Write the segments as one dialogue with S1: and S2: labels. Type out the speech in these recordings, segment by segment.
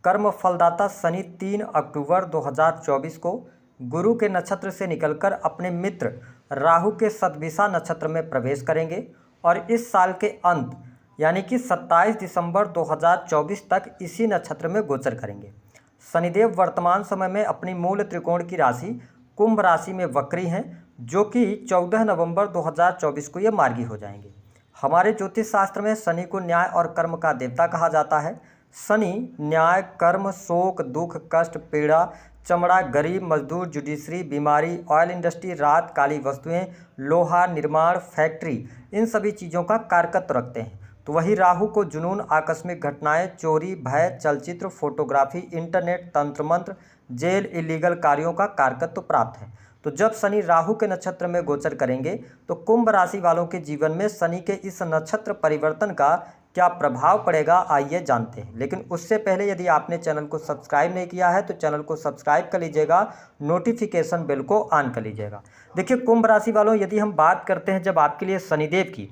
S1: कर्म फलदाता शनि 3 अक्टूबर 2024 को गुरु के नक्षत्र से निकलकर अपने मित्र राहु के सतभिषा नक्षत्र में प्रवेश करेंगे और इस साल के अंत यानी कि 27 दिसंबर 2024 तक इसी नक्षत्र में गोचर करेंगे। शनिदेव वर्तमान समय में अपनी मूल त्रिकोण की राशि कुंभ राशि में वक्री हैं, जो कि 14 नवंबर 2024 को ये मार्गी हो जाएंगे। हमारे ज्योतिष शास्त्र में शनि को न्याय और कर्म का देवता कहा जाता है। शनि न्याय, कर्म, शोक, दुख, कष्ट, पीड़ा, चमड़ा, गरीब, मजदूर, जुडिशरी, बीमारी, ऑयल इंडस्ट्री, रात, काली वस्तुएं, लोहा, निर्माण, फैक्ट्री, इन सभी चीज़ों का कारकत्व रखते हैं। तो वही राहु को जुनून, आकस्मिक घटनाएं, चोरी, भय, चलचित्र, फोटोग्राफी, इंटरनेट, तंत्र मंत्र, जेल, इलीगल कार्यों का कारकत्व प्राप्त है। तो जब शनि राहु के नक्षत्र में गोचर करेंगे तो कुंभ राशि वालों के जीवन में शनि के इस नक्षत्र परिवर्तन का क्या प्रभाव पड़ेगा, आइए जानते हैं। लेकिन उससे पहले यदि आपने चैनल को सब्सक्राइब नहीं किया है तो चैनल को सब्सक्राइब कर लीजिएगा, नोटिफिकेशन बेल को ऑन कर लीजिएगा। देखिए कुंभ राशि वालों, यदि हम बात करते हैं जब आपके लिए शनिदेव की,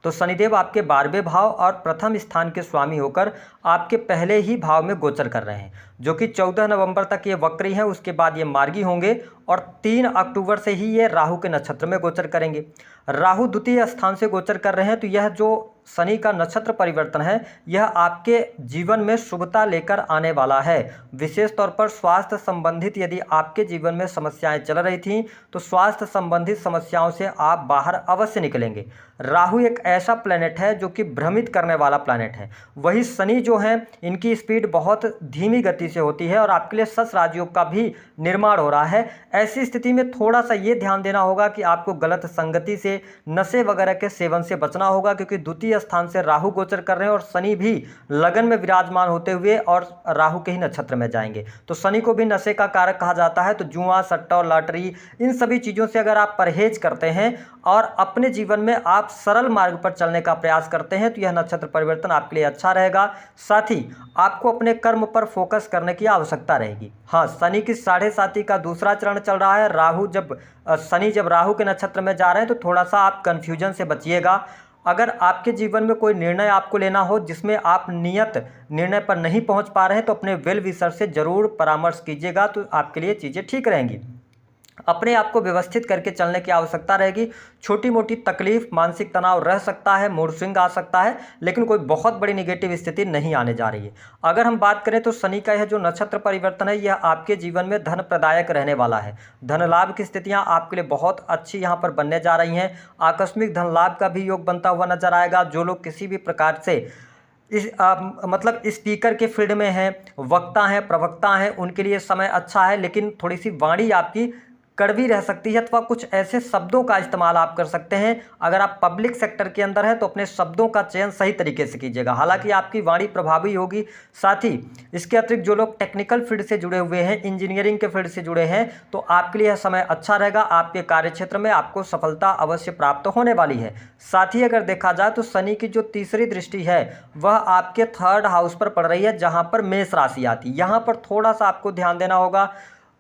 S1: तो शनिदेव आपके 12वें भाव और प्रथम स्थान के स्वामी होकर आपके पहले ही भाव में गोचर कर रहे हैं, जो कि 14 नवंबर तक ये वक्री हैं। उसके बाद ये मार्गी होंगे और 3 अक्टूबर से ही ये राहु के नक्षत्र में गोचर करेंगे। राहु द्वितीय स्थान से गोचर कर रहे हैं, तो यह जो शनि का नक्षत्र परिवर्तन है यह आपके जीवन में शुभता लेकर आने वाला है। विशेष तौर पर स्वास्थ्य संबंधित यदि आपके जीवन में समस्याएं चल रही थीं तो स्वास्थ्य संबंधित समस्याओं से आप बाहर अवश्य निकलेंगे। राहु एक ऐसा प्लैनेट है जो कि भ्रमित करने वाला प्लैनेट है। वही शनि जो है इनकी स्पीड बहुत धीमी गति से होती है और आपके लिए सस राजयोग का भी निर्माण हो रहा है। ऐसी स्थिति में थोड़ा सा ये ध्यान देना होगा कि आपको गलत संगति से, नशे वगैरह के सेवन से बचना होगा, क्योंकि द्वितीय स्थान से राहु गोचर कर रहे हैं और शनि भी लगन में विराजमान होते हुए और राहु के ही नक्षत्र में जाएंगे। तो शनि को भी नशे का कारक कहा जाता है। तो जुआ, सट्टा और लॉटरी, इन सभी चीज़ों से अगर आप परहेज करते हैं और अपने जीवन में आप सरल मार्ग पर चलने का प्रयास करते हैं तो यह नक्षत्र परिवर्तन आपके लिए अच्छा रहेगा। साथ ही आपको अपने कर्म पर फोकस करने की आवश्यकता रहेगी। हाँ, शनि की 7.5 का दूसरा चरण चल रहा है। शनि जब राहु के नक्षत्र में जा रहे हैं तो थोड़ा सा आप कन्फ्यूजन से बचिएगा। अगर आपके जीवन में कोई निर्णय आपको लेना हो जिसमें आप नियत निर्णय पर नहीं पहुंच पा रहे हैं तो अपने वेल विशर से जरूर परामर्श कीजिएगा, तो आपके लिए चीज़ें ठीक रहेंगी। अपने आप को व्यवस्थित करके चलने की आवश्यकता रहेगी। छोटी मोटी तकलीफ, मानसिक तनाव रह सकता है, मूड स्विंग आ सकता है, लेकिन कोई बहुत बड़ी निगेटिव स्थिति नहीं आने जा रही है। अगर हम बात करें तो शनि का यह जो नक्षत्र परिवर्तन है यह आपके जीवन में धन प्रदायक रहने वाला है। धन लाभ की स्थितियां आपके लिए बहुत अच्छी यहाँ पर बनने जा रही हैं। आकस्मिक धन लाभ का भी योग बनता हुआ नजर आएगा। जो लोग किसी भी प्रकार से मतलब स्पीकर के फील्ड में हैं, वक्ता हैं, प्रवक्ता हैं, उनके लिए समय अच्छा है, लेकिन थोड़ी सी वाणी आपकी कड़वी रह सकती है अथवा कुछ ऐसे शब्दों का इस्तेमाल आप कर सकते हैं। अगर आप पब्लिक सेक्टर के अंदर हैं तो अपने शब्दों का चयन सही तरीके से कीजिएगा, हालांकि आपकी वाणी प्रभावी होगी। साथ ही इसके अतिरिक्त जो लोग टेक्निकल फील्ड से जुड़े हुए हैं, इंजीनियरिंग के फील्ड से जुड़े हैं, तो आपके लिए यह समय अच्छा रहेगा। आपके कार्यक्षेत्र में आपको सफलता अवश्य प्राप्त होने वाली है। साथ ही अगर देखा जाए तो शनि की जो तीसरी दृष्टि है वह आपके 3rd हाउस पर पड़ रही है, जहाँ पर मेष राशि आती है। यहाँ पर थोड़ा सा आपको ध्यान देना होगा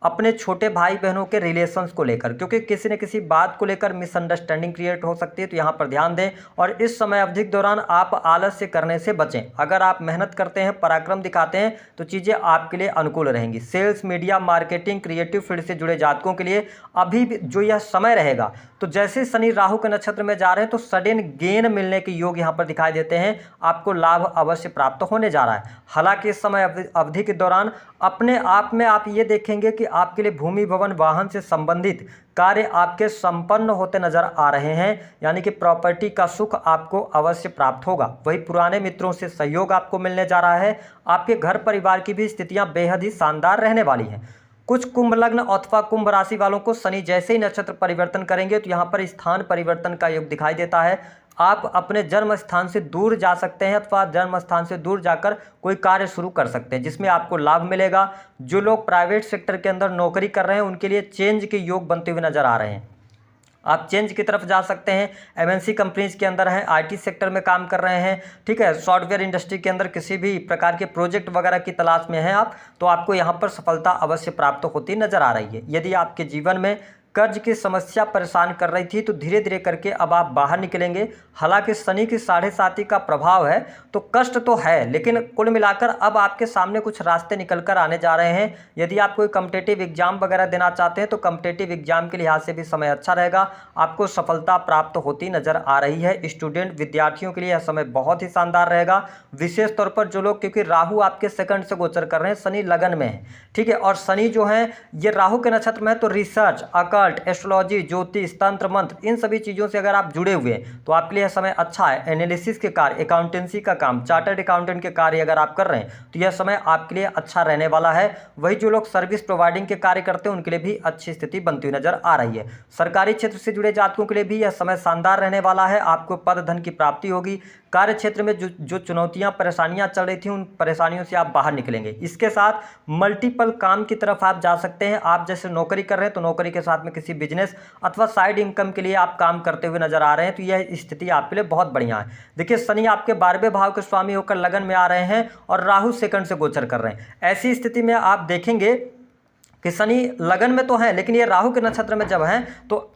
S1: अपने छोटे भाई बहनों के रिलेशंस को लेकर, क्योंकि किसी न किसी बात को लेकर मिसअंडरस्टैंडिंग क्रिएट हो सकती है, तो यहाँ पर ध्यान दें। और इस समय अवधि के दौरान आप आलस्य करने से बचें। अगर आप मेहनत करते हैं, पराक्रम दिखाते हैं तो चीज़ें आपके लिए अनुकूल रहेंगी। Sales, media, marketing, creative field से जुड़े जातकों के लिए अभी भी जो यह समय रहेगा, तो जैसे शनि राहु के नक्षत्र में जा रहे हैं तो सडन गेन मिलने के योग यहाँ पर दिखाई देते हैं। आपको लाभ अवश्य प्राप्त होने जा रहा है। हालांकि इस समय अवधि के दौरान अपने आप में आप ये देखेंगे कि आपके लिए भूमि, भवन, वाहन से संबंधित कार्य आपके संपन्न होते नजर आ रहे हैं, यानी कि प्रॉपर्टी का सुख आपको अवश्य प्राप्त होगा। वही पुराने मित्रों से सहयोग आपको मिलने जा रहा है। आपके घर परिवार की भी स्थितियां बेहद ही शानदार रहने वाली हैं। कुछ कुंभ लग्न अथवा कुंभ राशि वालों को शनि जैसे ही नक्षत्र परिवर्तन करेंगे तो यहाँ पर स्थान परिवर्तन का योग दिखाई देता है। आप अपने जन्म स्थान से दूर जा सकते हैं अथवा जन्म स्थान से दूर जाकर कोई कार्य शुरू कर सकते हैं जिसमें आपको लाभ मिलेगा। जो लोग प्राइवेट सेक्टर के अंदर नौकरी कर रहे हैं उनके लिए चेंज के योग बनते हुए नजर आ रहे हैं। आप चेंज की तरफ जा सकते हैं। एमएनसी कंपनीज के अंदर हैं, आईटी सेक्टर में काम कर रहे हैं, ठीक है, सॉफ्टवेयर इंडस्ट्री के अंदर किसी भी प्रकार के प्रोजेक्ट वगैरह की तलाश में हैं आप, तो आपको यहाँ पर सफलता अवश्य प्राप्त होती नजर आ रही है। यदि आपके जीवन में कर्ज की समस्या परेशान कर रही थी, तो धीरे धीरे करके अब आप बाहर निकलेंगे। हालांकि शनि की 7.5 का प्रभाव है, तो कष्ट तो है, लेकिन कुल मिलाकर अब आपके सामने कुछ रास्ते निकल कर आने जा रहे हैं। यदि आप कोई कॉम्पिटिटिव एग्जाम वगैरह देना चाहते हैं तो कॉम्पिटिटिव एग्जाम के लिहाज से भी समय अच्छा रहेगा, आपको सफलता प्राप्त होती नजर आ रही है। स्टूडेंट विद्यार्थियों के लिए यह समय बहुत ही शानदार रहेगा, विशेष तौर पर जो लोग, क्योंकि राहु आपके सेकंड से गोचर कर रहे हैं, शनि लगन में है, ठीक है, और शनि जो है ये राहु के नक्षत्र में है, तो रिसर्च, अकल्ट, एस्ट्रोलॉजी, ज्योतिष, तंत्र मंत्र, इन सभी चीज़ों से अगर आप जुड़े हुए हैं तो आपके लिए यह समय अच्छा है। एनालिसिस के कार्य, अकाउंटेंसी का काम, चार्टर्ड अकाउंटेंट के कार्य अगर आप कर रहे हैं तो यह समय आपके लिए अच्छा रहने वाला है। वही जो लोग सर्विस प्रोवाइडिंग के कार्य करते हैं उनके लिए भी अच्छी स्थिति बनती हुई नजर आ रही है। सरकारी क्षेत्र से जुड़े जातकों के लिए भी यह समय शानदार रहने वाला है, आपको पद धन की प्राप्ति होगी। कार्य क्षेत्र में जो चुनौतियां, परेशानियां चल रही थी, उन परेशानियों से आप बाहर निकलेंगे। इसके साथ मल्टीपल काम की तरफ आप जा सकते हैं। आप जैसे नौकरी कर रहे हैं तो नौकरी के साथ में किसी बिजनेस अथवा साइड इनकम के लिए आप काम करते हुए नजर आ रहे हैं, तो यह स्थिति आपके लिए बहुत बढ़िया है। देखिए, शनि आपके 12वें भाव के स्वामी होकर लगन में आ रहे हैं और राहु सेकंड से गोचर कर रहे हैं। ऐसी स्थिति में आप देखेंगे कि शनि लगन में तो है, लेकिन ये राहु के नक्षत्र में जब हैं तो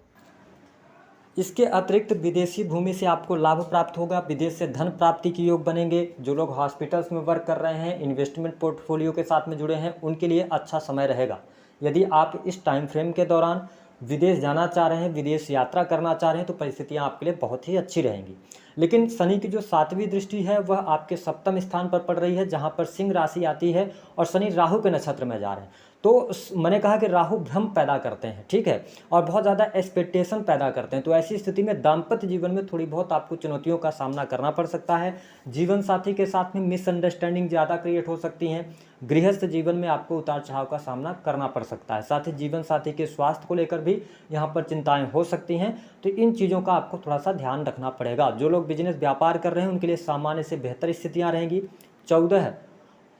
S1: इसके अतिरिक्त विदेशी भूमि से आपको लाभ प्राप्त होगा, विदेश से धन प्राप्ति के योग बनेंगे। जो लोग हॉस्पिटल्स में वर्क कर रहे हैं, इन्वेस्टमेंट पोर्टफोलियो के साथ में जुड़े हैं, उनके लिए अच्छा समय रहेगा। यदि आप इस टाइम फ्रेम के दौरान विदेश जाना चाह रहे हैं, विदेश यात्रा करना चाह रहे हैं, तो परिस्थितियां आपके लिए बहुत ही अच्छी रहेंगी। लेकिन शनि की जो 7वीं दृष्टि है वह आपके 7वें स्थान पर पड़ रही है, जहां पर सिंह राशि आती है, और शनि राहु के नक्षत्र में जा रहे हैं। तो मैंने कहा कि राहु भ्रम पैदा करते हैं, ठीक है, और बहुत ज़्यादा एक्सपेक्टेशन पैदा करते हैं। तो ऐसी स्थिति में दाम्पत्य जीवन में थोड़ी बहुत आपको चुनौतियों का सामना करना पड़ सकता है। जीवन साथी के साथ में मिसअंडरस्टैंडिंग ज़्यादा क्रिएट हो सकती हैं। गृहस्थ जीवन में आपको उतार चढ़ाव का सामना करना पड़ सकता है। साथ ही जीवन साथी के स्वास्थ्य को लेकर भी यहाँ पर चिंताएं हो सकती हैं। तो इन चीज़ों का आपको थोड़ा सा ध्यान रखना पड़ेगा। जो लोग बिजनेस व्यापार कर रहे हैं उनके लिए सामान्य से बेहतर स्थितियाँ रहेंगी। 14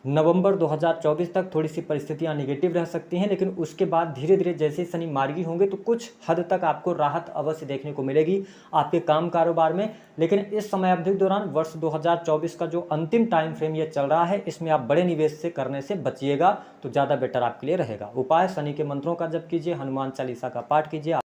S1: नवंबर 2024 तक थोड़ी सी परिस्थितियां निगेटिव रह सकती हैं, लेकिन उसके बाद धीरे धीरे जैसे शनि मार्गी होंगे तो कुछ हद तक आपको राहत अवश्य देखने को मिलेगी आपके काम कारोबार में। लेकिन इस समय अवधि के दौरान वर्ष 2024 का जो अंतिम टाइम फ्रेम ये चल रहा है, इसमें आप बड़े निवेश से करने से बचिएगा तो ज़्यादा बेटर आपके लिए रहेगा। उपाय, शनि के मंत्रों का जप कीजिए, हनुमान चालीसा का पाठ कीजिए।